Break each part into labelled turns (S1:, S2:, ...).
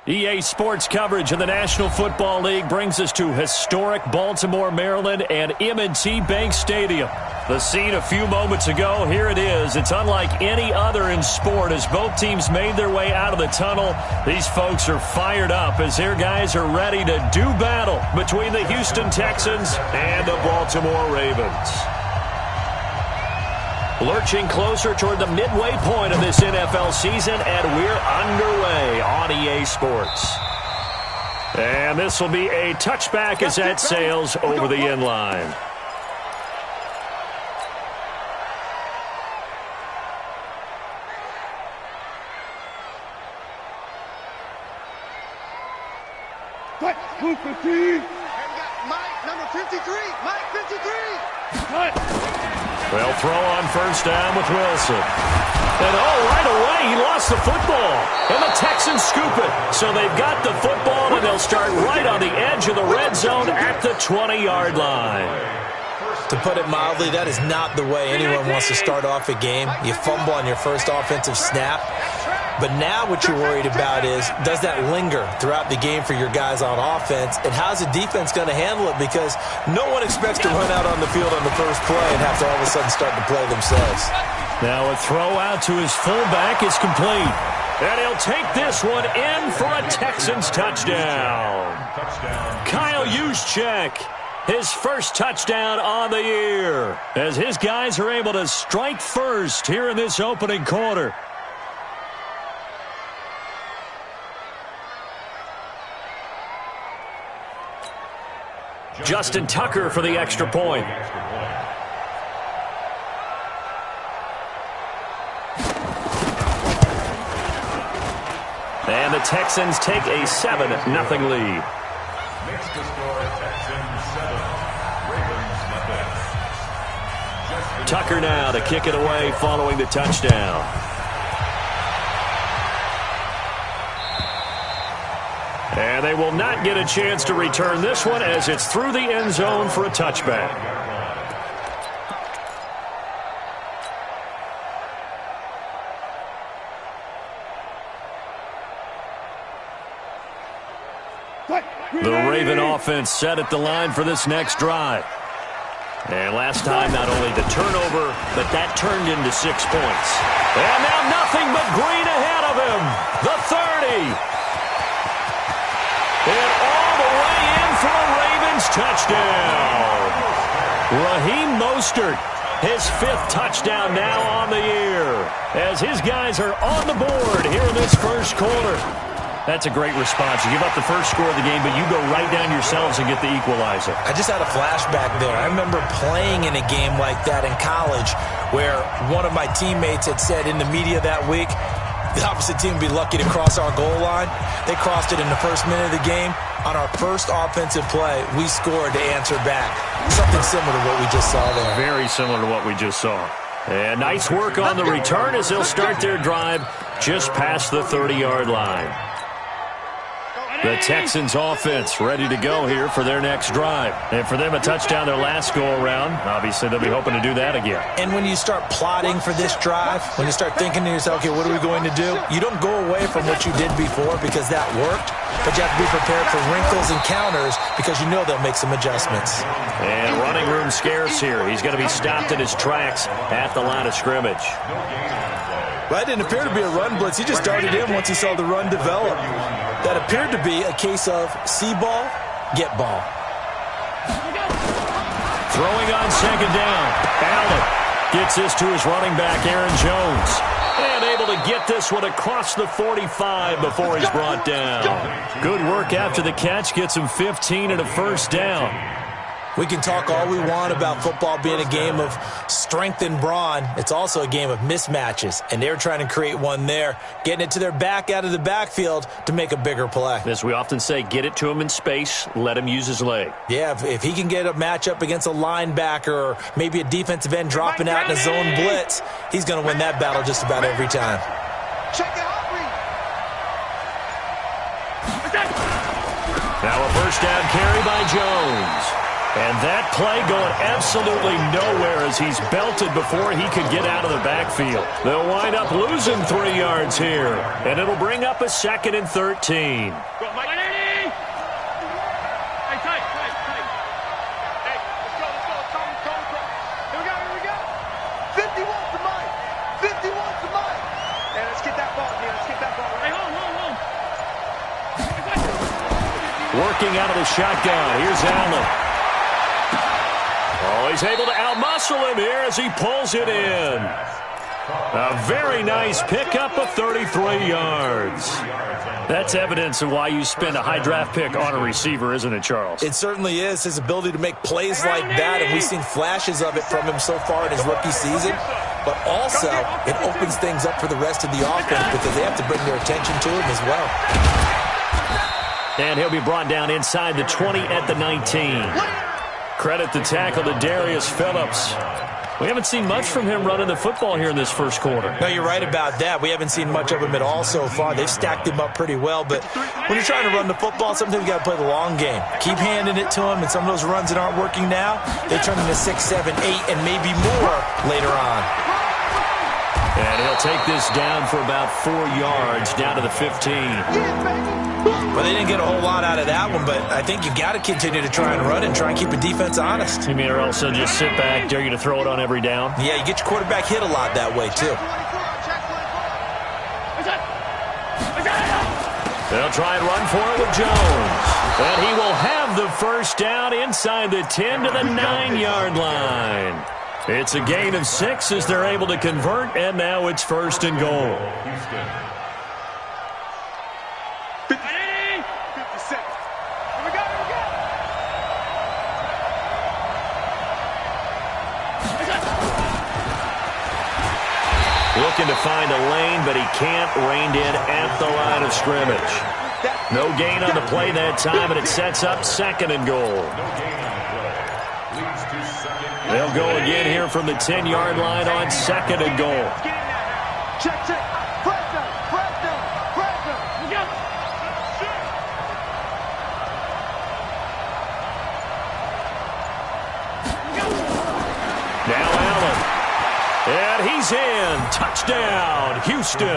S1: EA Sports coverage in the National Football League brings us to historic Baltimore, Maryland, and M&T Bank Stadium. The scene a few moments ago, here it is. It's unlike any other in sport as both teams made their way out of the tunnel. These folks are fired up as their guys are ready to do battle between the Houston Texans and the Baltimore Ravens. Lurching closer toward the midway point of this NFL season, and we're underway on EA Sports. And this will be a touchback as that sails over the end line.
S2: Mike, number 53. Mike, 53.
S1: Well, throw on first down with Wilson. And, right away, he lost the football. And the Texans scoop it. So they've got the football, and they'll start right on the edge of the red zone at the 20-yard line.
S3: To put it mildly, that is not the way anyone wants to start off a game. You fumble on your first offensive snap. But now what you're worried about is, does that linger throughout the game for your guys on offense? And how's the defense going to handle it? Because no one expects to run out on the field on the first play and have to all of a sudden start to play themselves.
S1: Now a throw out to his fullback is complete. And he'll take this one in for a Texans touchdown. Kyle Juszczyk, his first touchdown on the year, as his guys are able to strike first here in this opening quarter. Justin Tucker for the extra point. And the Texans take a 7-0 lead.
S4: Makes the score Texans 7, Ravens nothing.
S1: Tucker now to kick it away following the touchdown. And they will not get a chance to return this one as it's through the end zone for a touchback. The Raven offense set at the line for this next drive. And last time, not only the turnover, but that turned into 6 points. And now nothing but green ahead of him. The 30. And all the way in for a Ravens touchdown. Raheem Mostert, his 5th touchdown now on the year, as his guys are on the board here in this first quarter. That's a great response. You give up the first score of the game, but you go right down yourselves and get the equalizer.
S3: I just had a flashback there. I remember playing in a game like that in college where one of my teammates had said in the media that week, the opposite team would be lucky to cross our goal line. They crossed it in the first minute of the game. On our first offensive play, we scored to answer back. Something similar to what we just saw there.
S1: Very similar to what we just saw. And nice work on the return as they'll start their drive just past the 30-yard line. The Texans offense ready to go here for their next drive. And for them, a touchdown their last go-around. Obviously, they'll be hoping to do that again.
S3: And when you start plotting for this drive, when you start thinking to yourself, okay, what are we going to do? You don't go away from what you did before because that worked, but you have to be prepared for wrinkles and counters because you know they'll make some adjustments.
S1: And running room scarce here. He's going to be stopped in his tracks at the line of scrimmage.
S3: Well, that didn't appear to be a run blitz. He just darted in once he saw the run develop. That appeared to be a case of see ball, get ball.
S1: Throwing on second down. Allen gets this to his running back, Aaron Jones. And able to get this one across the 45 before he's brought down. Good work after the catch. Gets him 15 and a first down.
S3: We can talk all we want about football being a game of strength and brawn. It's also a game of mismatches, and they're trying to create one there, getting it to their back out of the backfield to make a bigger play.
S1: As we often say, get it to him in space, let him use his leg.
S3: Yeah, if he can get a matchup against a linebacker or maybe a defensive end dropping out in a zone blitz, he's going to win that battle just about every time.
S1: Now a first down carry by Jones. And that play going absolutely nowhere as he's belted before he could get out of the backfield. They'll wind up losing 3 yards here, and it'll bring up a 2nd and 13. Working out of the shotgun. Here's Allen. Oh, he's able to outmuscle him here as he pulls it in. A very nice pickup of 33 yards. That's evidence of why you spend a high draft pick on a receiver, isn't it, Charles?
S3: It certainly is. His ability to make plays like that, and we've seen flashes of it from him so far in his rookie season. But also, it opens things up for the rest of the offense because they have to bring their attention to him as well.
S1: And he'll be brought down inside the 20 at the 19. Credit the tackle to Darius Phillips. We haven't seen much from him running the football here in this first quarter.
S3: No, you're right about that. We haven't seen much of him at all so far. They've stacked him up pretty well. But when you're trying to run the football, sometimes you got to play the long game. Keep handing it to him, and some of those runs that aren't working now, they turn into 6, 7, 8, and maybe more later on.
S1: And he'll take this down for about 4 yards, down to the 15.
S3: Well, they didn't get a whole lot out of that one, but I think you got to continue to try and run and try and keep the defense honest.
S1: You mean or also just sit back, dare you to throw it on every down?
S3: Yeah, you get your quarterback hit a lot that way, too.
S1: They'll try and run for it with Jones. And he will have the first down inside the 10 to the 9-yard line. It's a gain of 6 as they're able to convert, and now it's 1st and goal. Looking to find a lane, but he can't. Reined in at the line of scrimmage. No gain on the play that time, and it sets up 2nd and goal. They'll go again here from the 10-yard line on 2nd and goal.
S2: Check. Press them.
S1: Now Allen. And he's in. Touchdown, Houston.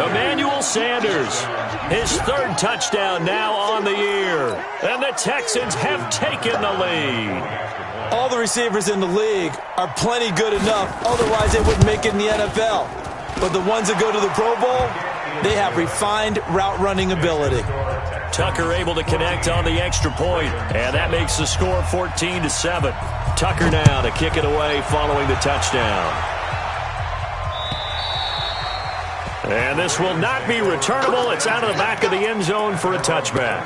S1: Emmanuel Sanders, his 3rd touchdown now on the year. And the Texans have taken the lead.
S3: All the receivers in the league are plenty good enough. Otherwise, they wouldn't make it in the NFL. But the ones that go to the Pro Bowl, they have refined route running ability.
S1: Tucker able to connect on the extra point, and that makes the score 14-7. Tucker now to kick it away following the touchdown. And this will not be returnable. It's out of the back of the end zone for a touchback.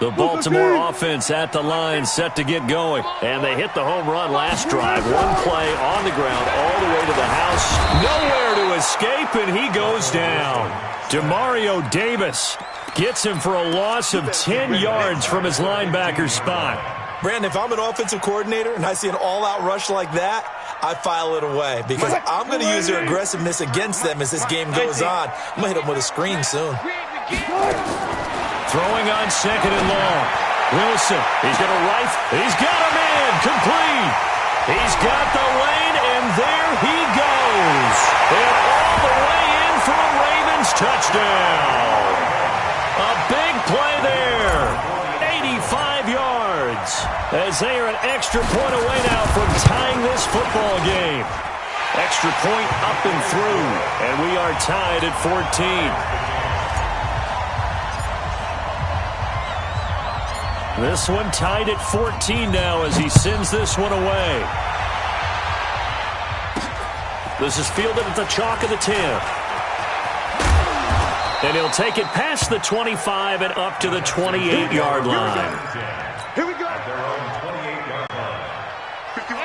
S1: The Baltimore offense at the line set to get going. And they hit the home run last drive. One play on the ground all the way to the house. Nowhere to escape, and he goes down. Demario Davis gets him for a loss of 10 yards from his linebacker spot.
S3: Brandon, if I'm an offensive coordinator and I see an all-out rush like that, I file it away because I'm going to use their aggressiveness against them as this game goes on. I'm going to hit them with a screen soon.
S1: Throwing on 2nd and long. Wilson, he's going to rifle. He's got him in. Complete. He's got the lane, and there he goes. And all the way in for a Ravens touchdown. A big play there. 85 yards. As they are an extra point away now from tying this football game. Extra point up and through. And we are tied at 14. This one tied at 14 now as he sends this one away. This is fielded at the chalk of the 10. And he'll take it past the 25 and up to the 28-yard line.
S2: Here we go.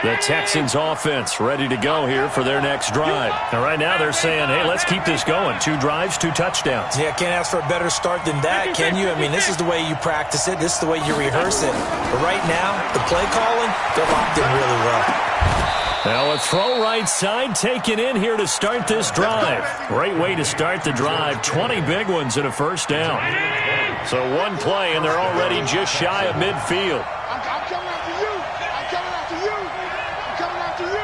S1: The Texans offense ready to go here for their next drive. And right now they're saying, hey, let's keep this going. 2 drives, 2 touchdowns.
S3: Yeah, can't ask for a better start than that, can you? I mean, this is the way you practice it. This is the way you rehearse it. But right now, the play calling, they're locked in really well.
S1: Now a throw right side taken in here to start this drive. Great way to start the drive. 20 big ones and a first down. So 1 play, and they're already just shy of midfield.
S2: I'm coming after you. I'm coming after you. I'm coming after you.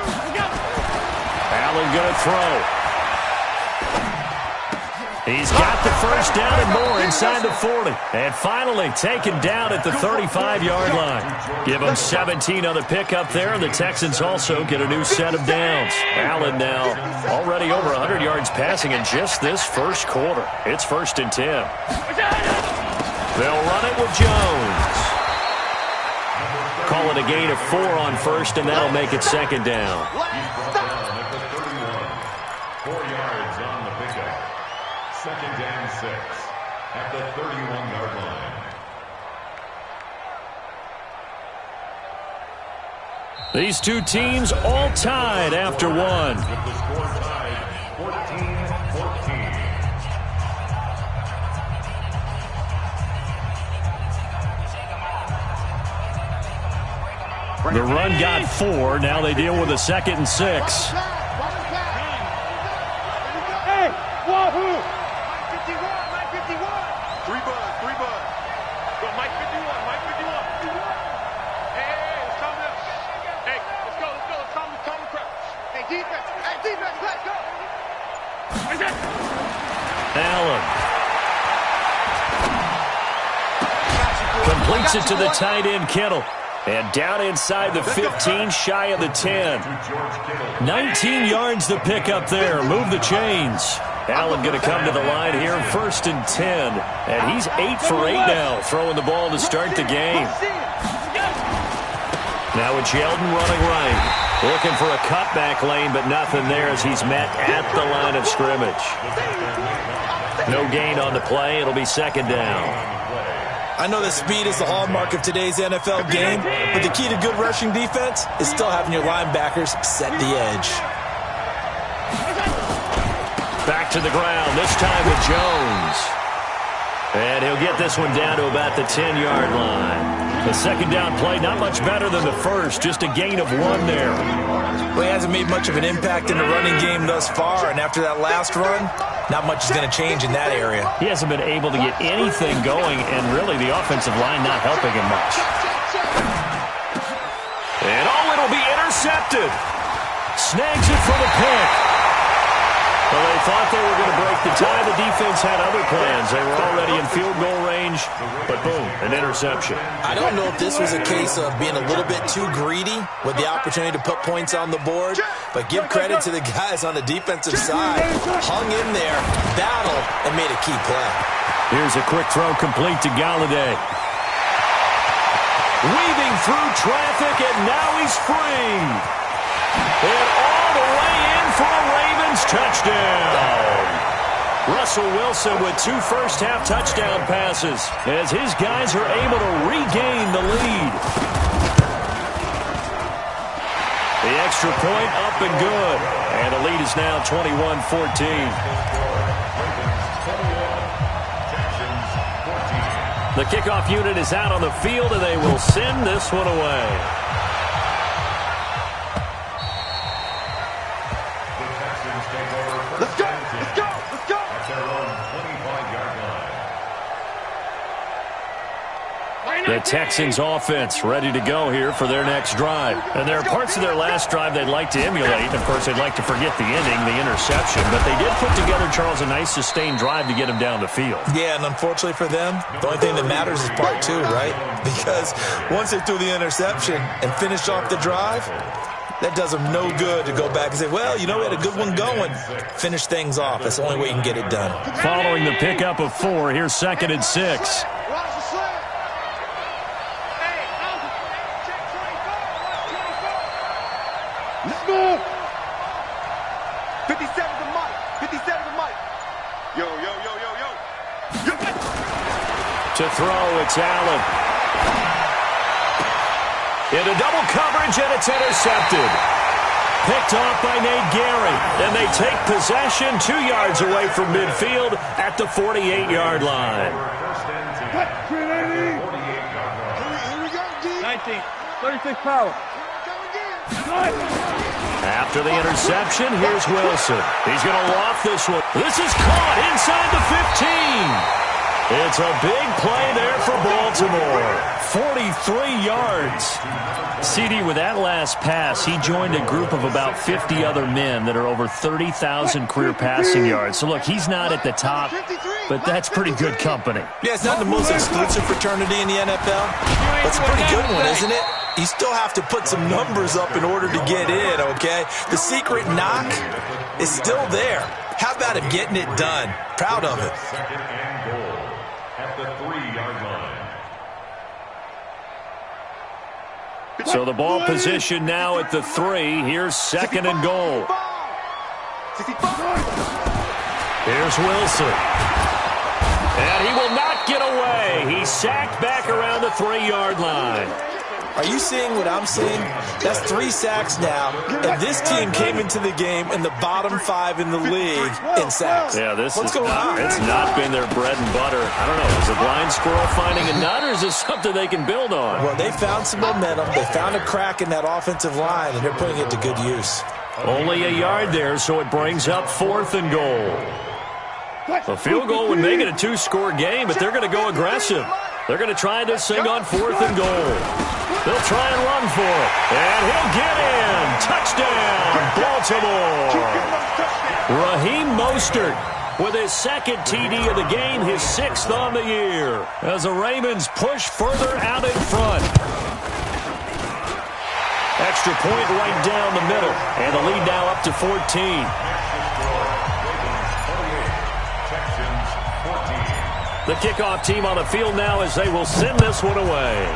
S1: Allen going to throw. He's got the first down and more inside the 40. And finally taken down at the 35-yard line. Give them 17 on the pickup there, and the Texans also get a new set of downs. Allen now already over 100 yards passing in just this first quarter. It's 1st and 10. They'll run it with Jones. Call it a gain of 4 on first, and that'll make it 2nd down.
S4: 4 yards on the pickup. 2nd and 6 at the 31-yard line.
S1: These 2 teams all tied after 1.
S4: With the score tied 14-14.
S1: The run got 4. Now they deal with a 2nd and 6.
S2: Hey, wahoo! Mike 51, Mike 51. 3 buds, 3 buds. Go, Mike 51, Mike 51. Hey, it's time to... Hey, let's go. It's time to prep. Hey, defense, let's go.
S1: Allen completes it to the tight end, Kittle. And down inside the 15, shy of the 10. 19 yards the pickup there. Move the chains. Allen going to come to the line here, 1st and 10. And he's 8 for 8 now, throwing the ball to start the game. Now it's Yeldon running right. Looking for a cutback lane, but nothing there as he's met at the line of scrimmage. No gain on the play. It'll be 2nd down.
S3: I know that speed is the hallmark of today's NFL game, but the key to good rushing defense is still having your linebackers set the edge.
S1: Back to the ground, this time with Jones. And he'll get this one down to about the 10-yard line. The 2nd down play, not much better than the first, just a gain of 1 there.
S3: Well, he hasn't made much of an impact in the running game thus far, and after that last run, not much is going to change in that area.
S1: He hasn't been able to get anything going, and really the offensive line not helping him much. And it'll be intercepted. Snags it for the pick. Well, they thought they were going to break the tie. The defense had other plans. They were already in field goal range, but boom, an interception.
S3: I don't know if this was a case of being a little bit too greedy with the opportunity to put points on the board, but give credit to the guys on the defensive side. Hung in there, battled, and made a key play.
S1: Here's a quick throw complete to Galladay. Weaving through traffic, and now he's free. And all the way in for a Ravens touchdown. Russell Wilson with 2 first-half touchdown passes as his guys are able to regain the lead. The extra point up and good. And the lead is now 21-14. The kickoff unit is out on the field, and they will send this one away.
S2: Let's go, let's go, let's go.
S4: At their own 25-yard line.
S1: The Texans offense ready to go here for their next drive. And there are parts of their last drive they'd like to emulate. Of course, they'd like to forget the ending, the interception. But they did put together, Charles, a nice sustained drive to get them down the field.
S3: Yeah, and unfortunately for them, the only thing that matters is part 2, right? Because once they threw the interception and finished off the drive, that does them no good to go back and say, well, you know, we had a good one going. Finish things off. That's the only way you can get it done.
S1: Following the pickup of 4, here's 2nd and 6.
S2: Let's move. 57 to Mike. 57 to Mike. Yo.
S1: To throw, it's Allen. Into double coverage, and it's intercepted. Picked off by Nate Gary. And they take possession 2 yards away from midfield at the 48-yard line.
S2: 19, 36 power.
S1: After the interception, here's Wilson. He's going to loft this one. This is caught inside the 15. It's a big play there for Baltimore. 43 yards. CD, with that last pass, he joined a group of about 50 other men that are over 30,000 career passing yards. So, look, he's not at the top, but that's pretty good company.
S3: Yeah, it's not the most exclusive fraternity in the NFL, but it's a pretty good one, isn't it? You still have to put some numbers up in order to get in, okay? The secret knock is still there. How about him getting it done? Proud of it.
S4: Second and goal at the 3-yard line.
S1: So the ball position now at the 3. Here's second and goal. Here's Wilson. And he will not get away. He's sacked back around the 3-yard line.
S3: Are you seeing what I'm seeing? That's 3 sacks now, and this team came into the game in the bottom 5 in the league in sacks.
S1: Yeah,
S3: What's going on?
S1: It's not been their bread and butter. I don't know. Is a blind squirrel finding a nut, or is this something they can build on?
S3: Well, they found some momentum. They found a crack in that offensive line, and they're putting it to good use.
S1: Only a yard there, so it brings up 4th and goal. A field goal would make it a 2-score game, but they're going to go aggressive. They're going to try this thing on 4th and goal. They'll try and run for it. And he'll get in. Touchdown, Baltimore. Raheem Mostert with his second TD of the game, his 6th on the year, as the Ravens push further out in front. Extra point right down the middle. And the lead now up to 14. The kickoff team on the field now as they will send this one away.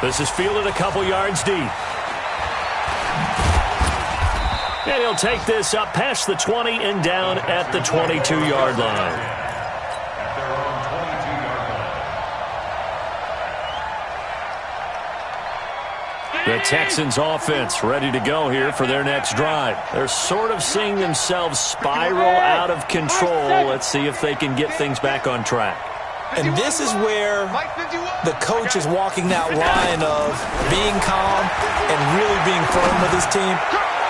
S1: This is fielded a couple yards deep. And he'll take this up past the 20 and down at the 22-yard line. The Texans offense ready to go here for their next drive. They're sort of seeing themselves spiral out of control. Let's see if they can get things back on track.
S3: And this is where the coach is walking that line of being calm and really being firm with his team.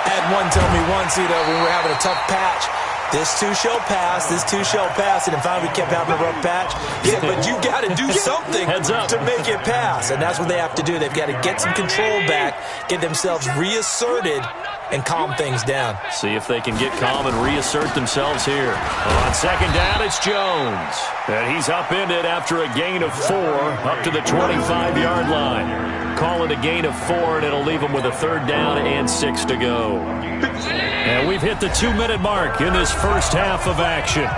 S3: I had one tell me once, when we were having a tough patch, this too shall pass, this too shall pass, and finally we kept having a rough patch. Yeah, but you got to do something to make it pass, and that's what they have to do. They've got to get some control back, get themselves reasserted, and calm things down.
S1: See if they can get calm and reassert themselves here. On second down, it's Jones. And he's upended after a gain of 4 up to the 25-yard line. Call it a gain of 4, and it'll leave him with a 3rd down and 6 to go. And we've hit the 2-minute mark in this first half of action.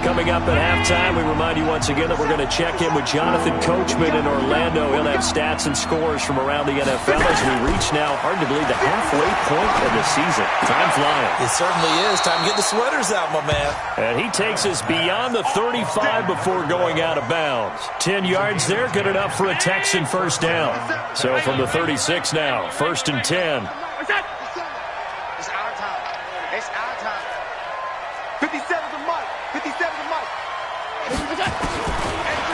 S1: Coming up at halftime, we remind you once again that we're going to check in with Jonathan Coachman in Orlando. He'll have stats and scores from around the NFL as we reach now, hard to believe, the halfway point of the season. Time flying.
S3: It certainly is. Time to get the sweaters out, my man.
S1: And he takes us beyond the 35 before going out of bounds. 10 yards there, good enough for a Texan first down. So from the 36 now, 1st and 10.
S2: It's our time. It's our time. 57's a Mike. 57's a Mike.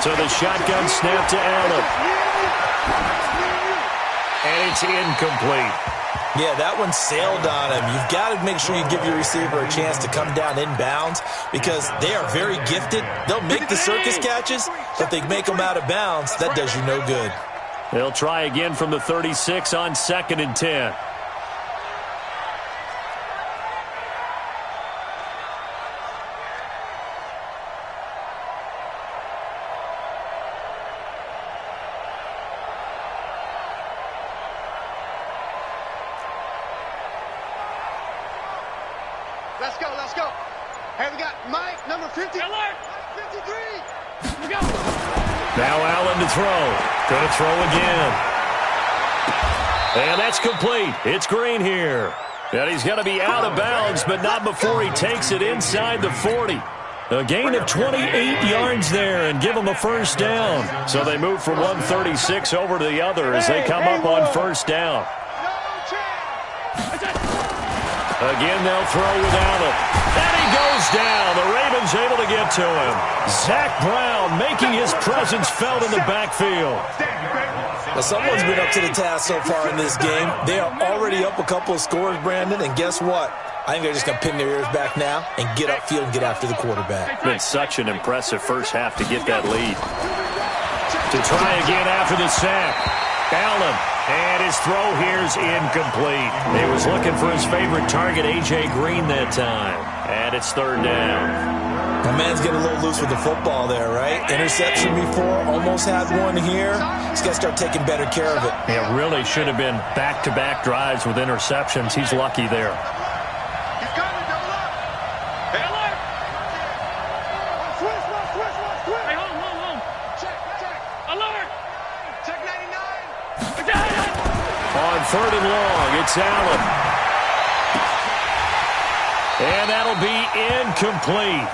S1: So the shotgun snap to Allen. And it's incomplete.
S3: Yeah, that one sailed on him. You've got to make sure you give your receiver a chance to come down inbounds because they are very gifted. They'll make the circus catches, but they make them out of bounds. That does you no good.
S1: They'll try again from the 36 on 2nd and 10.
S2: Let's go, let's go. Hey, we got Mike, number 50. Mike 53. Here we go.
S1: Now Allen to throw. Going to throw again. And that's complete. It's Green here. And he's going to be out of bounds, but not before he takes it inside the 40. A gain of 28 yards there and give them a first down. So they move from 136 over to the other as they come up on first down. Again, they'll throw without it. And he goes down. The Ravens able to get to him. Zach Brown making his presence felt in the backfield.
S3: Well, someone's been up to the task so far in this game. They are already up a couple of scores, Brandon, and guess what? I think they're just going to pin their ears back now and get upfield and get after the quarterback.
S1: It's been such an impressive first half to get that lead. To try again after the sack. Allen, and his throw here's incomplete. He was looking for his favorite target, A.J. Green, that time. And it's third down.
S3: My man's getting a little loose with the football there, right? Interception before, almost had one here. He's got to start taking better care of it.
S1: It really should have been back-to-back drives with interceptions. He's lucky there. Third and long, it's Allen. And that'll be incomplete.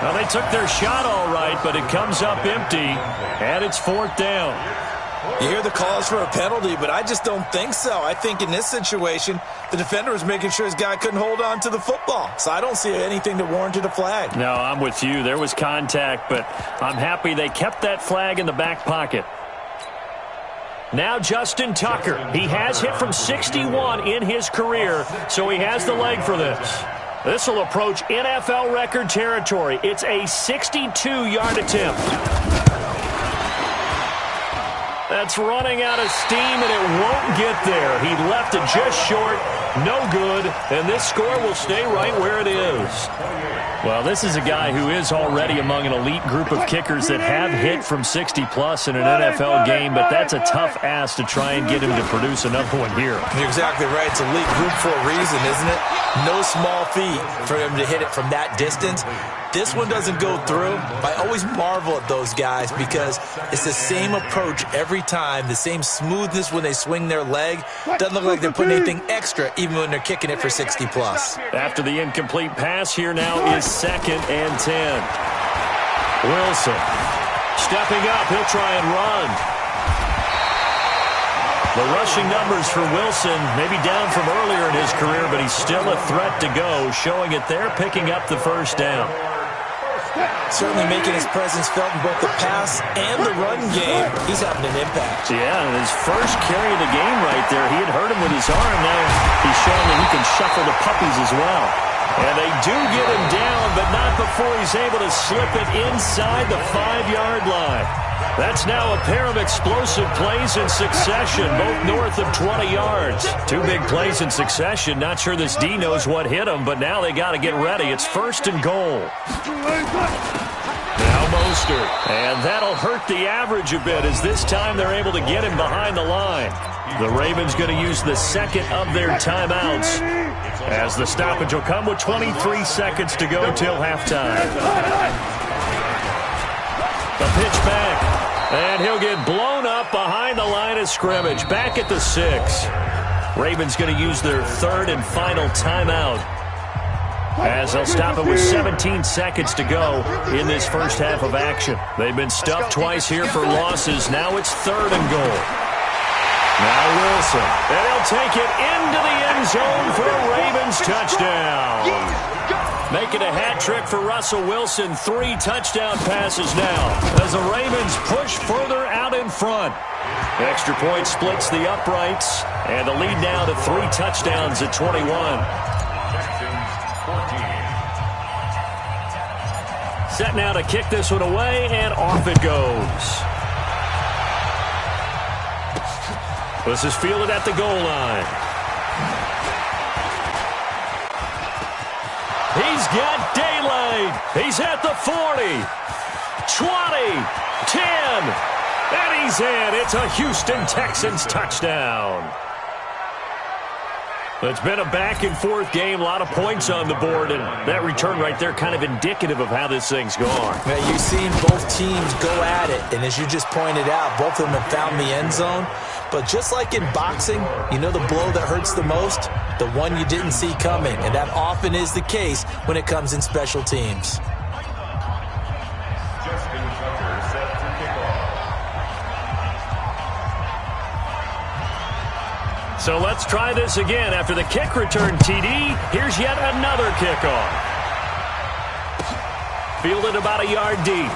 S1: Well, they took their shot all right, but it comes up empty, and it's fourth down.
S3: You hear the calls for a penalty, but I just don't think so. I think in this situation, the defender was making sure his guy couldn't hold on to the football. So I don't see anything that warranted a flag.
S1: No, I'm with you. There was contact, but I'm happy they kept that flag in the back pocket. Now Justin Tucker. He has hit from 61 in his career, so he has the leg for this. This will approach NFL record territory. It's a 62-yard attempt. That's running out of steam, and it won't get there. He left it just short. No good, and this score will stay right where it is. Well, this is a guy who is already among an elite group of kickers that have hit from 60-plus in an NFL game, but that's a tough ask to try and get him to produce another one here.
S3: You're exactly right. It's elite group for a reason, isn't it? No small feat for him to hit it from that distance. This one doesn't go through. I always marvel at those guys because it's the same approach every time, the same smoothness when they swing their leg. Doesn't look like they're putting anything extra even when they're kicking it for 60-plus.
S1: After the incomplete pass, here now is 2nd and 10. Wilson stepping up. He'll try and run. The rushing numbers for Wilson maybe down from earlier in his career, but he's still a threat to go, showing it there, picking up the first down.
S3: Certainly making his presence felt in both the pass and the run game. He's having an impact.
S1: Yeah, and his first carry of the game right there, he had hurt him with his arm. Now he's showing that he can shuffle the puppies as well. And they do get him down, but not before he's able to slip it inside the 5-yard line. That's now a pair of explosive plays in succession, both north of 20 yards. 2 big plays in succession. Not sure this D knows what hit him, but now they got to get ready. It's 1st and goal. Now Mostert. And that'll hurt the average a bit as this time they're able to get him behind the line. The Ravens going to use the 2nd of their timeouts as the stoppage will come with 23 seconds to go till halftime. The pitch back. And he'll get blown up behind the line of scrimmage. Back at the 6. Ravens going to use their 3rd and final timeout as they'll stop it with 17 seconds to go in this first half of action. They've been stuffed twice here for losses. Now it's 3rd and goal. Now Wilson. And he'll take it into the end zone for a Ravens touchdown. Making a hat trick for Russell Wilson. 3 touchdown passes now as the Ravens push further out in front. Extra point splits the uprights, and the lead now to 3 touchdowns at 21. Set now to kick this one away, and off it goes. This is fielded at the goal line. He's got daylight. He's at the 40, 20, 10, and he's in. It's a Houston Texans touchdown. It's been a back-and-forth game, a lot of points on the board, and that return right there kind of indicative of how this thing's gone.
S3: Yeah, you've seen both teams go at it, and as you just pointed out, both of them have found the end zone. But just like in boxing, you know the blow that hurts the most? The one you didn't see coming, and that often is the case when it comes in special teams.
S1: So let's try this again. After the kick return TD, here's yet another kickoff. Fielded about a yard deep.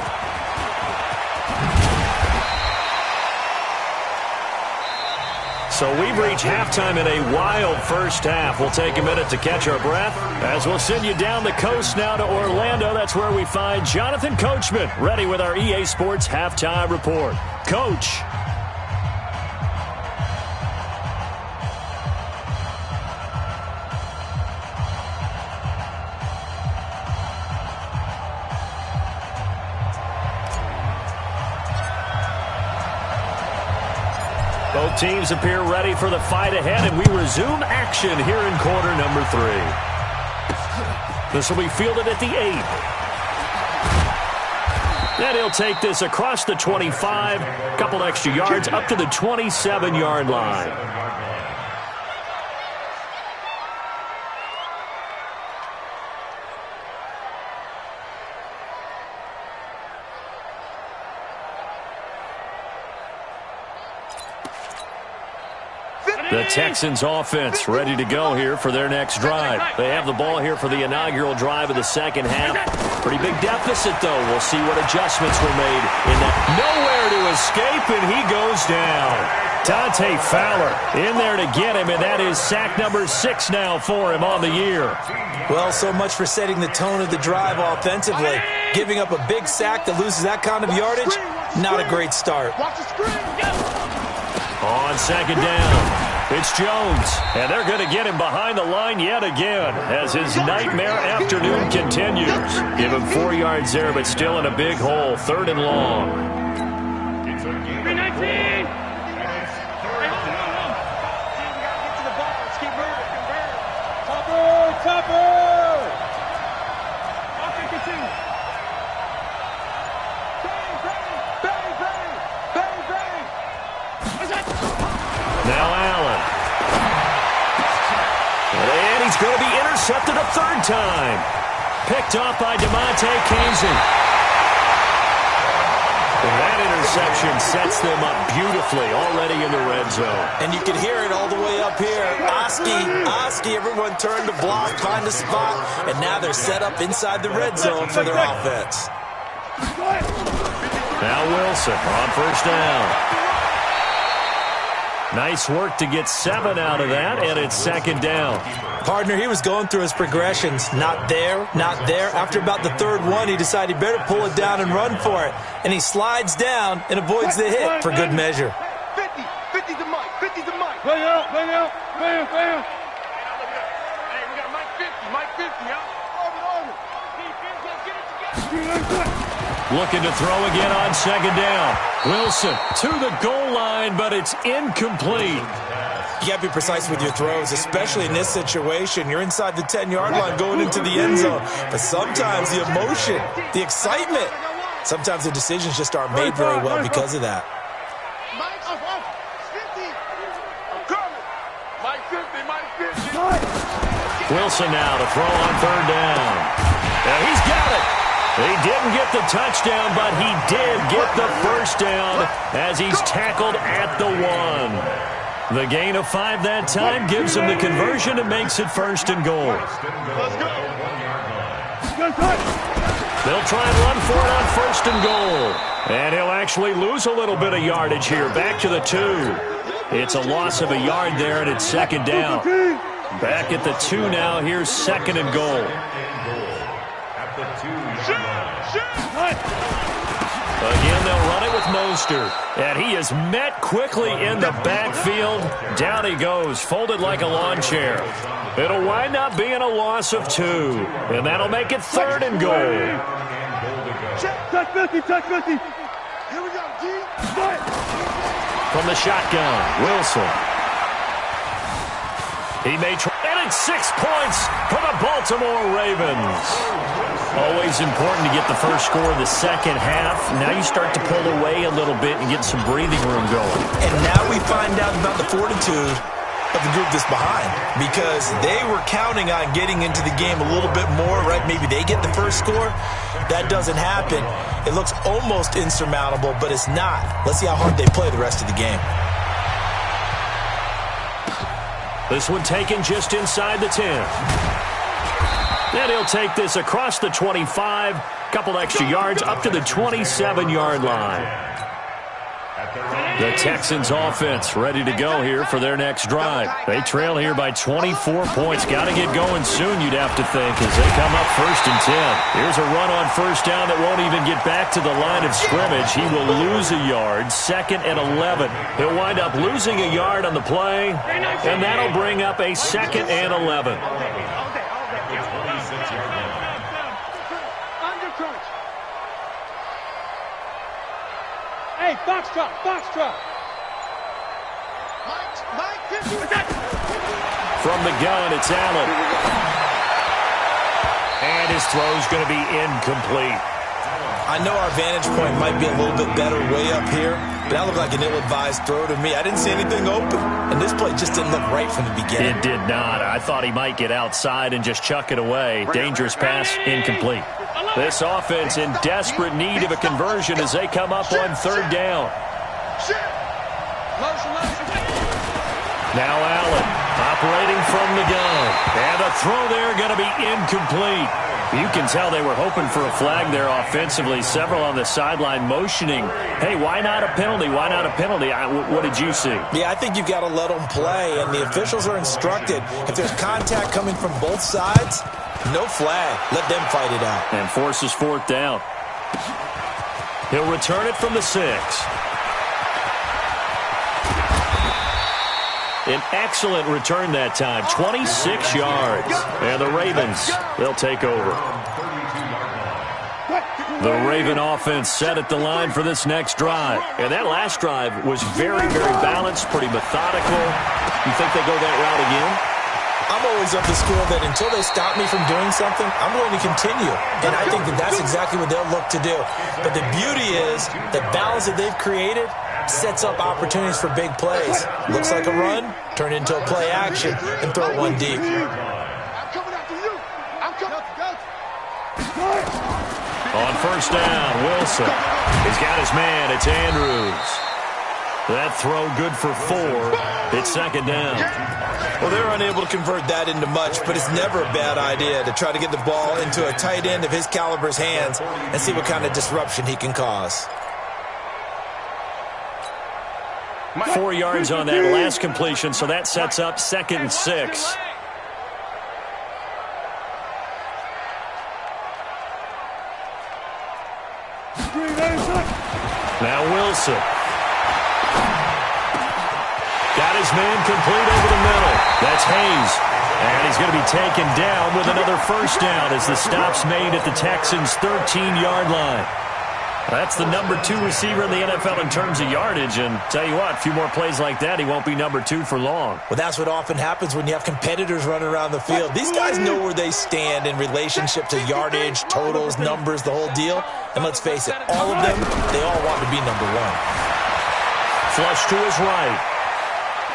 S1: So we've reached halftime in a wild first half. We'll take a minute to catch our breath as we'll send you down the coast now to Orlando. That's where we find Jonathan Coachman, ready with our EA Sports Halftime Report. Coach. Both teams appear ready for the fight ahead, and we resume action here in quarter number 3. This will be fielded at the 8. And he'll take this across the 25, a couple extra yards up to the 27-yard line. The Texans offense ready to go here for their next drive. They have the ball here for the inaugural drive of the second half. Pretty big deficit, though. We'll see what adjustments were made in that. Nowhere to escape, and he goes down. Dante Fowler in there to get him, and that is sack number 6 now for him on the year.
S3: Well, so much for setting the tone of the drive offensively. Giving up a big sack that loses that kind of yardage, not a great start.
S1: On second down, it's Jones, and they're going to get him behind the line yet again as his nightmare afternoon continues. Give him 4 yards there, but still in a big hole, 3rd and long.
S2: It's a game. 319. Topper! Offensive team.
S1: Now Allen. And he's going to be intercepted a 3rd time. Picked off by DeMonte Casey. And that interception sets them up beautifully already in the red zone.
S3: And you can hear it all the way up here. Oski, everyone turned to block, find a spot, and now they're set up inside the red zone for their offense.
S1: Now Wilson on 1st down. Nice work to get 7 out of that, and it's 2nd down.
S3: Partner, he was going through his progressions. Not there, not there. After about the 3rd one, he decided he better pull it down and run for it. And he slides down and avoids the hit for good measure.
S2: 50 to Mike, 50 to Mike. Bang out. Hey, we got Mike 50, huh?
S1: Looking to throw again on 2nd down. Wilson to the goal line, but it's incomplete.
S3: You got to be precise with your throws, especially in this situation. You're inside the 10-yard line going into the end zone. But sometimes the emotion, the excitement, sometimes the decisions just aren't made very well because of that.
S2: Mike 50.
S1: Wilson now to throw on 3rd down. Now he's got it. He didn't get the touchdown, but he did get the 1st down as he's tackled at the 1. The gain of 5 that time gives him the conversion and makes it 1st and goal. They'll try and run for it on 1st and goal. And he'll actually lose a little bit of yardage here. Back to the 2. It's a loss of a yard there, and it's 2nd down. Back at the 2 now. Here's 2nd and goal. Again, they'll run it with Mostert. And he is met quickly in the backfield. Down he goes, folded like a lawn chair. It'll wind up being a loss of 2. And that'll make it 3rd and goal.
S2: Touch 50. Here we go, G.
S1: From the shotgun, Wilson. He may try. And it's 6 points for the Baltimore Ravens. Always important to get the first score of the second half. Now you start to pull away a little bit and get some breathing room going.
S3: And now we find out about the fortitude of the group that's behind, because they were counting on getting into the game a little bit more, right? Maybe they get the first score. That doesn't happen. It looks almost insurmountable, but it's not. Let's see how hard they play the rest of the game.
S1: This one taken just inside the 10. And he'll take this across the 25, couple extra yards up to the 27-yard line. The Texans offense ready to go here for their next drive. They trail here by 24 points. Got to get going soon, you'd have to think, as they come up 1st and 10. Here's a run on 1st down that won't even get back to the line of scrimmage. He will lose a yard, 2nd and 11. He'll wind up losing a yard on the play, and that'll bring up a 2nd and 11.
S2: Hey, box drop, box drop.
S1: From the gun, it's Allen. And his throw's going to be incomplete.
S3: I know our vantage point might be a little bit better way up here, but that looked like an ill-advised throw to me. I didn't see anything open, and this play just didn't look right from the beginning.
S1: It did not. I thought he might get outside and just chuck it away. Dangerous pass, incomplete. This offense in desperate need of a conversion as they come up on 3rd down. Now Allen operating from the gun. And a throw there going to be incomplete. You can tell they were hoping for a flag there offensively. Several on the sideline motioning, hey, why not a penalty? Why not a penalty? What did you see?
S3: Yeah, I think you've got to let them play, and the officials are instructed. If there's contact coming from both sides, no flag. Let them fight it out.
S1: And forces 4th down. He'll return it from the 6. An excellent return that time, 26 yards. And the Ravens, they'll take over. The Raven offense set at the line for this next drive. And that last drive was very, very balanced, pretty methodical. You think they go that route again?
S3: I'm always of the school that until they stop me from doing something, I'm going to continue. And I think that that's exactly what they'll look to do. But the beauty is the balance that they've created sets up opportunities for big plays. Looks like a run, turn into a play action, and throw it one deep.
S1: On 1st down, Wilson. He's got his man. It's Andrews. That throw good for 4. It's 2nd down.
S3: Well, they're unable to convert that into much, but it's never a bad idea to try to get the ball into a tight end of his caliber's hands and see what kind of disruption he can cause.
S1: 4 yards on that last completion, so that sets up 2nd and 6. Now Wilson. Got his man complete over the middle. That's Hayes. And he's going to be taken down with another 1st down as the stop's made at the Texans' 13-yard line. That's the number 2 receiver in the NFL in terms of yardage. And tell you what, a few more plays like that, he won't be number 2 for long.
S3: Well, that's what often happens when you have competitors running around the field. These guys know where they stand in relationship to yardage, totals, numbers, the whole deal. And let's face it, all of them, they all want to be number 1.
S1: Flush to his right.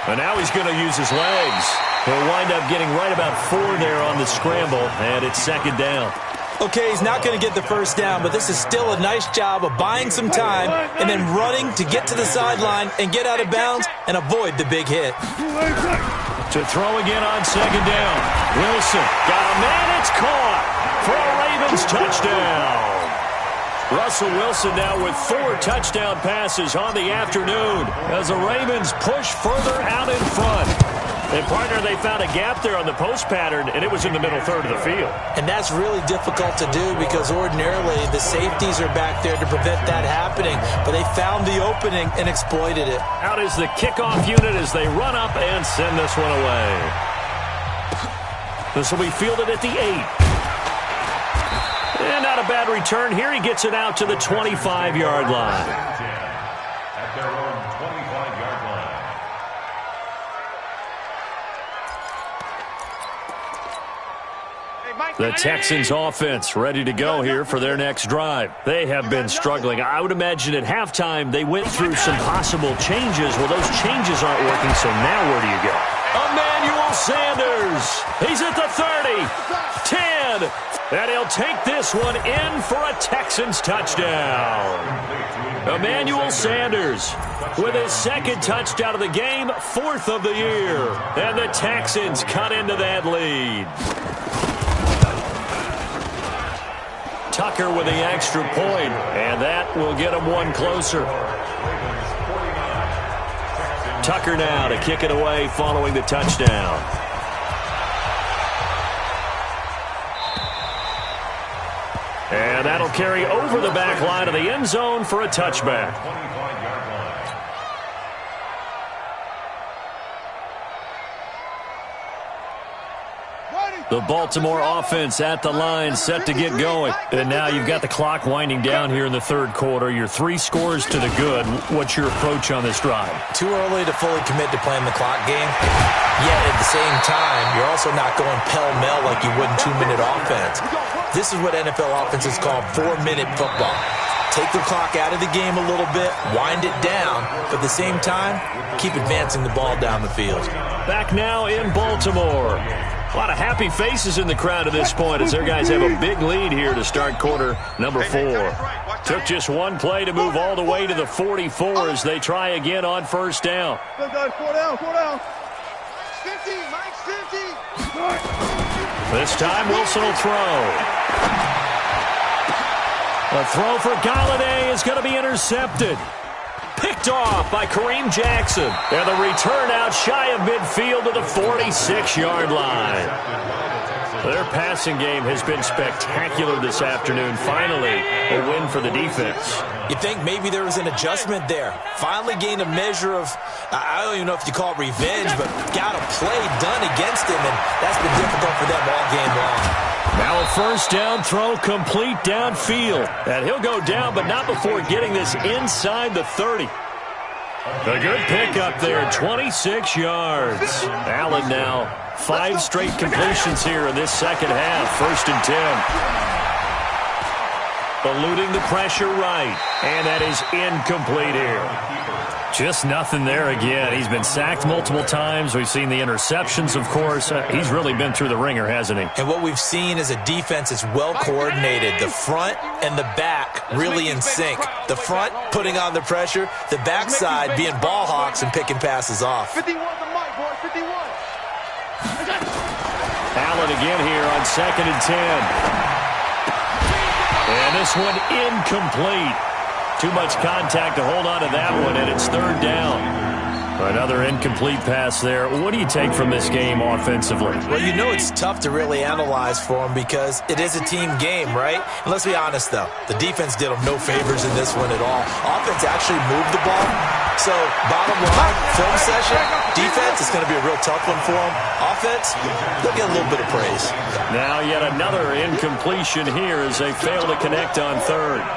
S1: And now he's going to use his legs. He'll wind up getting right about 4 there on the scramble, and it's 2nd down.
S3: Okay, he's not going to get the 1st down, but this is still a nice job of buying some time and then running to get to the sideline and get out of bounds and avoid the big hit.
S1: To throw again on 2nd down. Wilson got a man. It's caught for a Ravens touchdown. Russell Wilson now with 4 touchdown passes on the afternoon as the Ravens push further out in front. And, partner, they found a gap there on the post pattern, and it was in the middle third of the field.
S3: And that's really difficult to do because ordinarily the safeties are back there to prevent that happening. But they found the opening and exploited it.
S1: Out is the kickoff unit as they run up and send this one away. This will be fielded at the 8. And not a bad return here. He gets it out to the 25-yard line.
S4: At their own 25-yard line.
S1: The Texans offense ready to go here for their next drive. They have been struggling. I would imagine at halftime they went through some possible changes. Well, those changes aren't working, so now where do you go? Emmanuel Sanders. He's at the 30, 10, And he'll take this one in for a Texans touchdown. Emmanuel Sanders with his second touchdown of the game, fourth of the year. And the Texans cut into that lead. Tucker with the extra point, and that will get him one closer. Tucker now to kick it away following the touchdown. And that'll carry over the back line of the end zone for a touchback. The Baltimore offense at the line, set to get going. And now you've got the clock winding down here in the third quarter. You're 3 scores to the good. What's your approach on this drive?
S3: Too early to fully commit to playing the clock game. Yet at the same time, you're also not going pell-mell like you would in 2-minute offense. This is what NFL offenses call 4-minute football. Take the clock out of the game a little bit, wind it down, but at the same time, keep advancing the ball down the field.
S1: Back now in Baltimore. A lot of happy faces in the crowd at this point as their guys have a big lead here to start quarter number 4. Took just one play to move all the way to the 44 as they try again on first down.
S2: Go, guys, 4 down, 4 down. 50, Mike's 50.
S1: This time Wilson will throw. A throw for Galladay is going to be intercepted. Picked off by Kareem Jackson. And the return out shy of midfield to the 46-yard line. Their passing game has been spectacular this afternoon. Finally, a win for the defense.
S3: You think maybe there was an adjustment there. Finally gained a measure of, I don't even know if you call it revenge, but got a play done against him, and that's been difficult for them all game long.
S1: Now a first down throw complete downfield. And he'll go down, but not before getting this inside the 30. A good pickup there, 26 yards. Allen now 5 straight completions here in this second half. 1st and 10. Eluding the pressure right. And that is incomplete here. Just nothing there again. He's been sacked multiple times. We've seen the interceptions, of course. He's really been through the ringer, hasn't he?
S3: And what we've seen is a defense that's well coordinated. The front and the back really in sync. The front putting on the pressure. The backside being ball hawks and picking passes off.
S2: 51 to Mike, boy, 51.
S1: Allen again here on 2nd and 10. And this one incomplete. Too much contact to hold on to that one, and it's 3rd down. Another incomplete pass there. What do you take from this game offensively?
S3: Well, you know it's tough to really analyze for them because it is a team game, right? And let's be honest, though. The defense did them no favors in this one at all. Offense actually moved the ball. So, bottom line, film session, defense is going to be a real tough one for them. Offense, they'll get a little bit of praise.
S1: Now yet another incompletion here as they fail to connect on 3rd.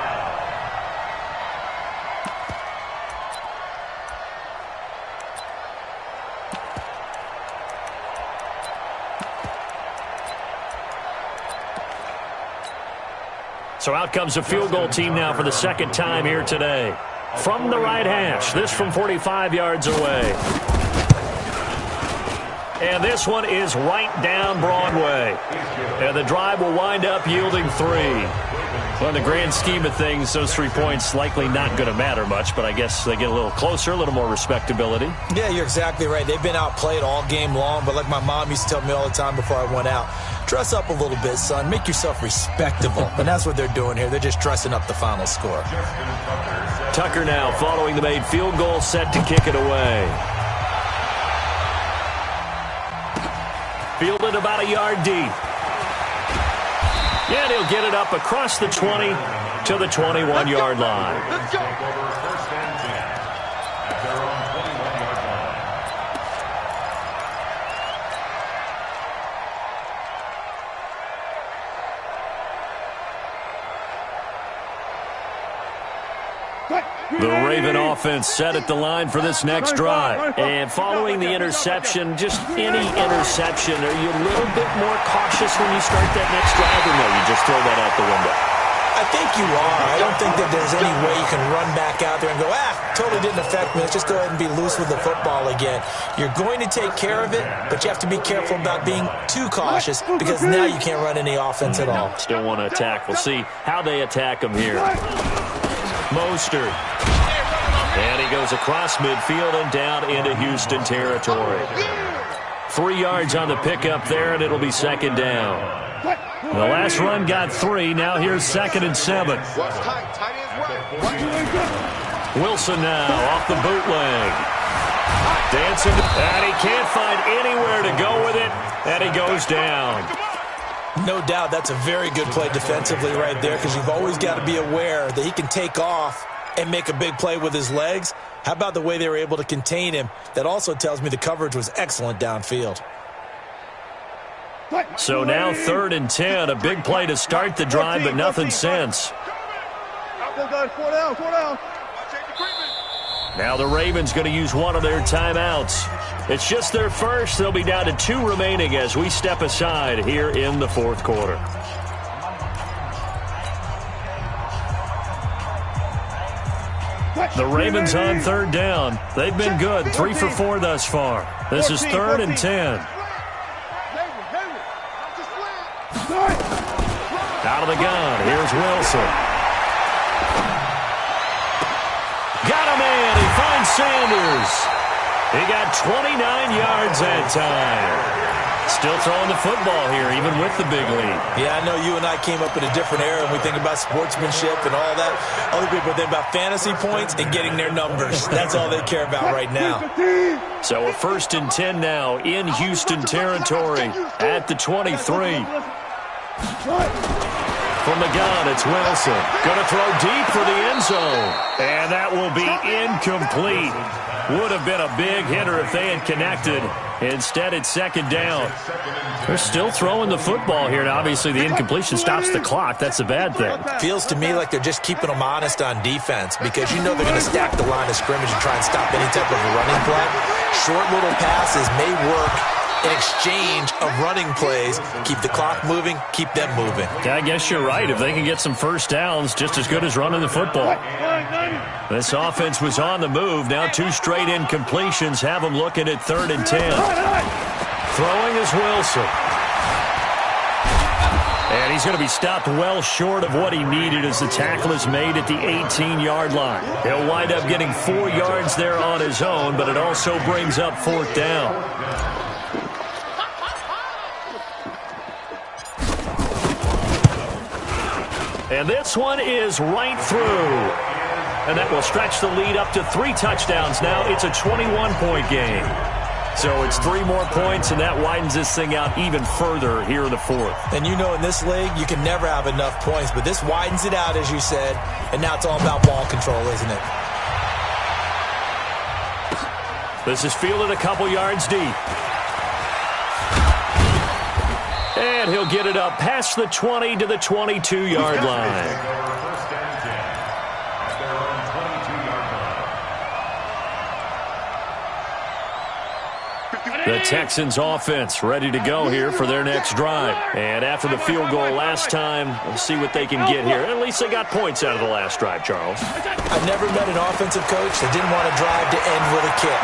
S1: So out comes a field goal team now for the 2nd time here today. From the right hash, this from 45 yards away. And this one is right down Broadway. And the drive will wind up yielding 3. Well, in the grand scheme of things, those 3 points likely not going to matter much, but I guess they get a little closer, a little more respectability.
S3: Yeah, you're exactly right. They've been outplayed all game long, but like my mom used to tell me all the time before I went out, dress up a little bit, son. Make yourself respectable. And that's what they're doing here. They're just dressing up the final score.
S1: Tucker now following the made field goal, set to kick it away. Fielded about a yard deep. And he'll get it up across the 20 to the 21-yard line.
S2: Let's go.
S1: The Raven offense set at the line for this next drive. And following the interception, just any interception, are you a little bit more cautious when you start that next drive, or no, you just throw that out the window?
S3: I I think you are. I don't think that there's any way you can run back out there and go, totally didn't affect me. Let's just go ahead and be loose with the football again. You're going to take care of it, but you have to be careful about being too cautious because now you can't run any offense at all.
S1: Still want to attack. We'll see how they attack him here. Mostert. And he goes across midfield and down into Houston territory. 3 yards on the pickup there, and it'll be second down. The last run got 3. Now here's 2nd and 7. Wilson now off the bootleg. Dancing, and he can't find anywhere to go with it, and he goes down.
S3: No doubt that's a very good play defensively right there because you've always got to be aware that he can take off and make a big play with his legs. How about the way they were able to contain him? That also tells me the coverage was excellent downfield.
S1: So now 3rd and 10, a big play to start the drive, but nothing since. Now the Ravens going to use one of their timeouts. It's just their first. They'll be down to 2 remaining as we step aside here in the 4th quarter. The Ravens on 3rd down. They've been good, 3 for 4 thus far. This is 3rd and 10. Out of the gun, here's Wilson. Got a man, he finds Sanders. He got 29 yards that time. Still throwing the football here, even with the big lead.
S3: Yeah, I know you and I came up in a different era, and we think about sportsmanship and all that. Other people think about fantasy points and getting their numbers. That's all they care about right now.
S1: So a 1st and 10 now in Houston territory at the 23. From the gun, it's Wilson. Going to throw deep for the end zone. And that will be incomplete. Would have been a big hitter if they had connected. Instead, it's 2nd down. They're still throwing the football here. Now, obviously, the incompletion stops the clock. That's a bad thing.
S3: Feels to me like they're just keeping them honest on defense because you know they're going to stack the line of scrimmage and try and stop any type of a running play. Short little passes may work in exchange of running plays. Keep the clock moving, keep them moving.
S1: Yeah, I guess you're right. If they can get some first downs, just as good as running the football. This offense was on the move. Now 2 straight incompletions have them looking at 3rd and 10. Throwing is Wilson. And he's going to be stopped well short of what he needed as the tackle is made at the 18-yard line. He'll wind up getting 4 yards there on his own, but it also brings up 4th down. And this one is right through. And that will stretch the lead up to 3 touchdowns now. It's a 21-point game. So it's 3 more points, and that widens this thing out even further here in the 4th.
S3: And you know in this league, you can never have enough points, but this widens it out, as you said, and now it's all about ball control, isn't it?
S1: This is fielded a couple yards deep. And he'll get it up past the 20 to the 22-yard line. The Texans offense ready to go here for their next drive. And after the field goal last time, we'll see what they can get here. At least they got points out of the last drive, Charles.
S3: I've never met an offensive coach that didn't want to drive to end with a kick.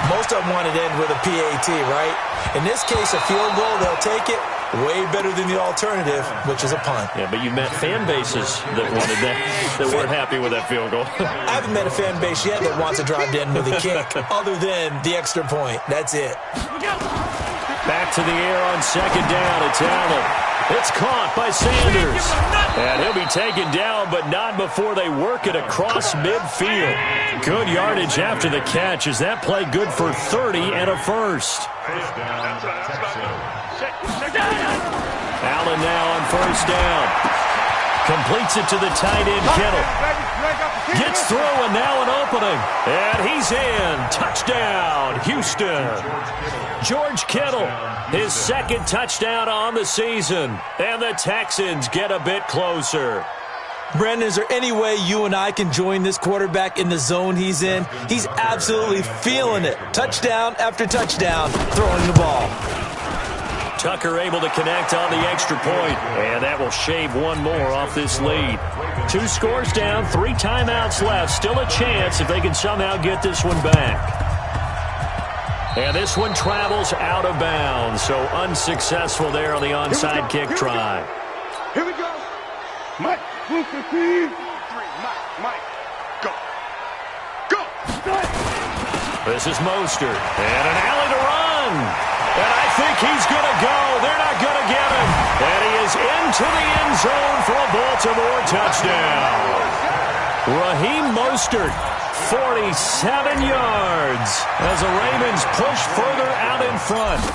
S3: Most of them wanted to end with a PAT, right? In this case, a field goal, they'll take it. Way better than the alternative, which is a punt.
S1: Yeah, but you met fan bases that wanted that, that weren't happy with that field goal.
S3: I haven't met a fan base yet that wants to drive to end with a kick, other than the extra point. That's it.
S1: Back to the air on 2nd down. It's Allen. It's caught by Sanders. And he'll be taken down, but not before they work it across midfield. Good yardage after the catch. Is that play good for 30 and a first? Allen now on 1st down. Completes it to the tight end, Kittle. Gets through, and now an opening. And he's in. Touchdown, Houston. George Kittle, his 2nd touchdown on the season. And the Texans get a bit closer.
S3: Brandon, is there any way you and I can join this quarterback in the zone he's in? He's absolutely feeling it. Touchdown after touchdown, throwing the ball.
S1: Tucker able to connect on the extra point, and that will shave one more off this lead. 2 scores down, 3 timeouts left. Still a chance if they can somehow get this one back. And this one travels out of bounds, so unsuccessful there on the onside kick try.
S2: Here we go. Mike, move to 3. Mike, go. Go.
S1: This is Mostert, and an alley to run. And I think he's going to go. They're not going to get him. And he is into the end zone for a Baltimore touchdown. Raheem Mostert, 47 yards as the Ravens push further out in front.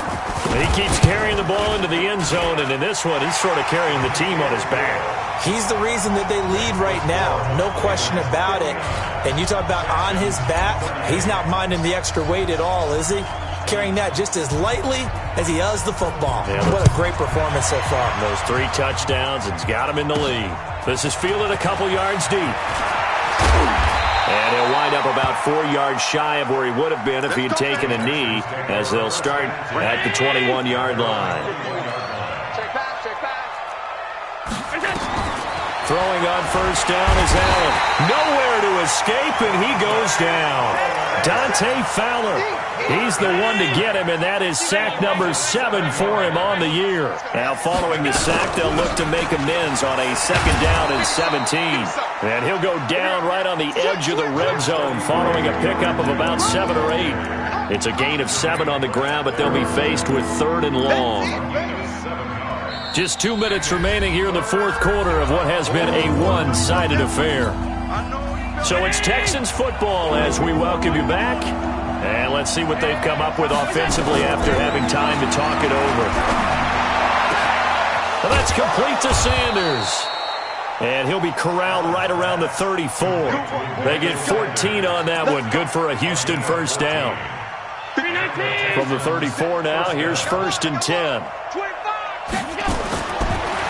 S1: He keeps carrying the ball into the end zone, and in this one, he's sort of carrying the team on his back.
S3: He's the reason that they lead right now, no question about it. And you talk about on his back, he's not minding the extra weight at all, is he? Carrying that just as lightly as he does the football. Yeah, what a great performance so far.
S1: Those 3 touchdowns, it's got him in the lead. This is fielded a couple yards deep. And he'll wind up about 4 yards shy of where he would have been if he had taken a knee, as they'll start at the 21-yard line. Throwing on first down is Allen. Nowhere to escape, and he goes down. Dante Fowler. He's the one to get him, and that is sack number 7 for him on the year. Now, following the sack, they'll look to make amends on a 2nd down and 17. And he'll go down right on the edge of the red zone, following a pickup of about 7 or 8. It's a gain of 7 on the ground, but they'll be faced with 3rd and long. Just 2 minutes remaining here in the 4th quarter of what has been a one-sided affair. So it's Texans football as we welcome you back. And let's see what they've come up with offensively after having time to talk it over. And that's complete to Sanders. And he'll be corralled right around the 34. They get 14 on that one. Good for a Houston first down. From the 34 now, here's 1st and 10.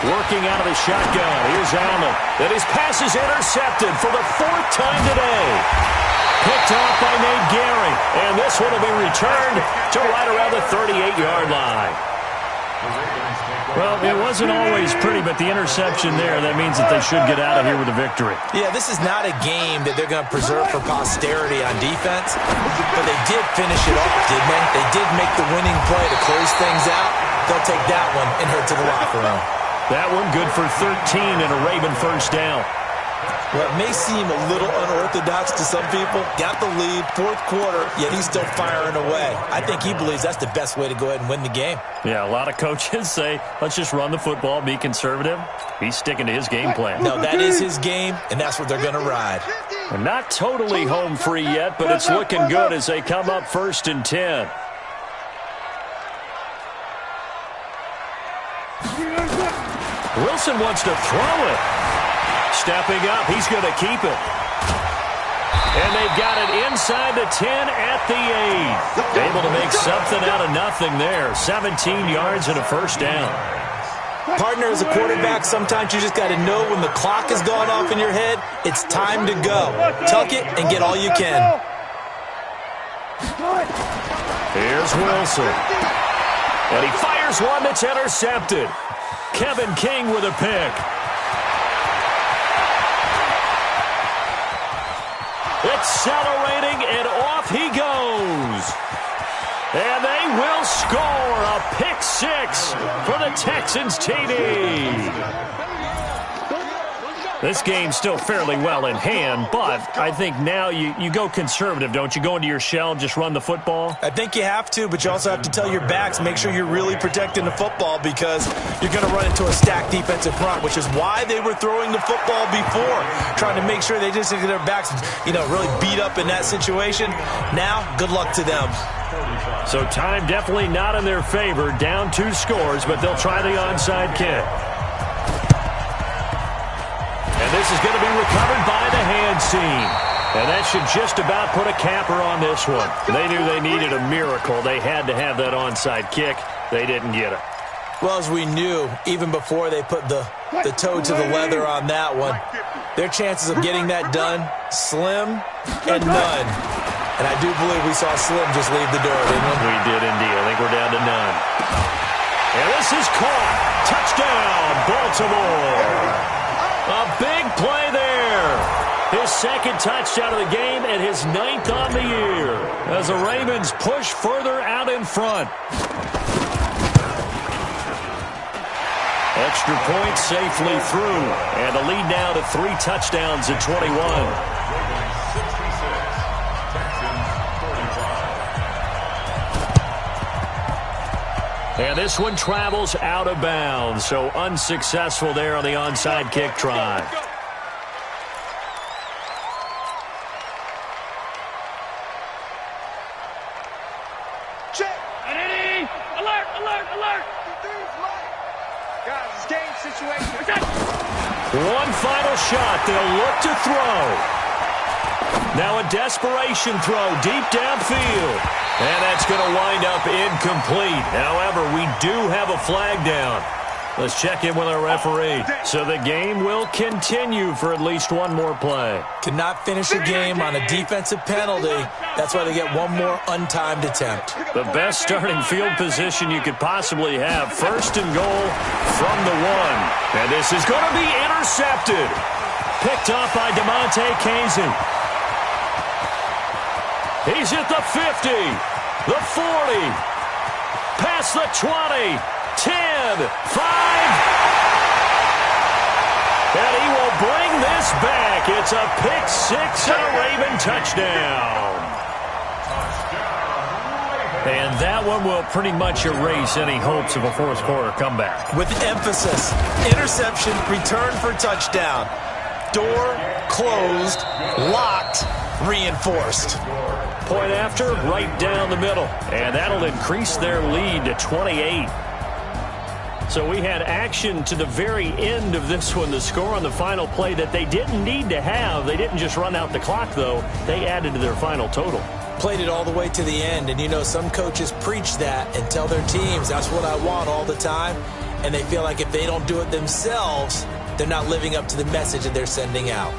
S1: Working out of the shotgun. Here's Allen. And his pass is intercepted for the 4th time today. Picked off by Nate Gehring. And this one will be returned to right around the 38-yard line. Well, it wasn't always pretty, but the interception there, that means that they should get out of here with a victory.
S3: Yeah, this is not a game that they're going to preserve for posterity on defense, but they did finish it off, didn't they? They did make the winning play to close things out. They'll take that one and head to the locker room.
S1: That one good for 13 and a Raven first down.
S3: Well, it may seem a little unorthodox to some people. Got the lead, 4th quarter, yet he's still firing away. I think he believes that's the best way to go ahead and win the game.
S1: Yeah, a lot of coaches say, let's just run the football, be conservative. He's sticking to his game plan.
S3: No, that is his game, and that's what they're going to ride.
S1: And not totally home free yet, but it's looking good as they come up 1st and 10. Wilson wants to throw it. Stepping up, he's going to keep it. And they've got it inside the 10 at the 8. Able to make something out of nothing there. 17 yards and a first down.
S3: Partner, as a quarterback, sometimes you just got to know when the clock has gone off in your head, it's time to go. Tuck it and get all you can.
S1: Here's Wilson. And he fires one that's intercepted. Kevin King with a pick. Accelerating, and off he goes. And they will score a pick 6 for the Texans TD. This game's still fairly well in hand, but I think now you go conservative, don't you? Go into your shell and just run the football?
S3: I think you have to, but you also have to tell your backs, make sure you're really protecting the football because you're going to run into a stacked defensive front, which is why they were throwing the football before, trying to make sure they just get their backs, really beat up in that situation. Now, good luck to them.
S1: So time definitely not in their favor. Down 2 scores, but they'll try the onside kick. And this is going to be recovered by the hands team. And that should just about put a capper on this one. They knew they needed a miracle. They had to have that onside kick. They didn't get it.
S3: Well, as we knew, even before they put the toe to the leather on that one, their chances of getting that done, slim and none. And I do believe we saw Slim just leave the door, didn't we?
S1: We did indeed. I think we're down to none. And this is caught. Touchdown, Baltimore. A big play there. His second touchdown of the game and his 9th on the year as the Ravens push further out in front. Extra point safely through. And the lead now to 3 touchdowns at 21. And this one travels out of bounds, so unsuccessful there on the onside kick try.
S2: Check. Ready. Alert, alert, alert. Guys, it's game situation.
S1: One final shot. They'll look to throw. Now a desperation throw deep downfield. And that's going to wind up incomplete. However, we do have a flag down. Let's check in with our referee. So the game will continue for at least one more play.
S3: Could not finish a game on a defensive penalty. That's why they get one more untimed attempt.
S1: The best starting field position you could possibly have. 1st and goal from the 1. And this is going to be intercepted. Picked off by DeMonte Kazin. He's at the 50, the 40, past the 20, 10, 5. And he will bring this back. It's a pick 6 and a Raven touchdown. And that one will pretty much erase any hopes of a fourth quarter comeback.
S3: With emphasis, interception, return for touchdown. Door closed, locked, reinforced.
S1: Point after, right down the middle. And that'll increase their lead to 28. So we had action to the very end of this one. The score on the final play that they didn't need to have. They didn't just run out the clock, though. They added to their final total.
S3: Played it all the way to the end. And, you know, some coaches preach that and tell their teams, that's what I want all the time. And they feel like if they don't do it themselves, they're not living up to the message that they're sending out.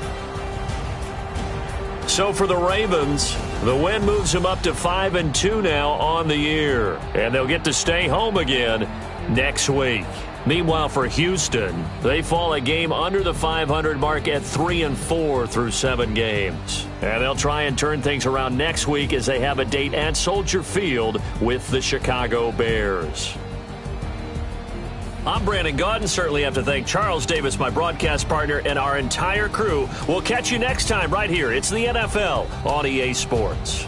S1: So for the Ravens, the win moves them up to 5-2 now on the year. And they'll get to stay home again next week. Meanwhile, for Houston, they fall a game under the 500 mark at 3-4 through 7 games. And they'll try and turn things around next week as they have a date at Soldier Field with the Chicago Bears. I'm Brandon Gaudin. Certainly have to thank Charles Davis, my broadcast partner, and our entire crew. We'll catch you next time right here. It's the NFL on EA Sports.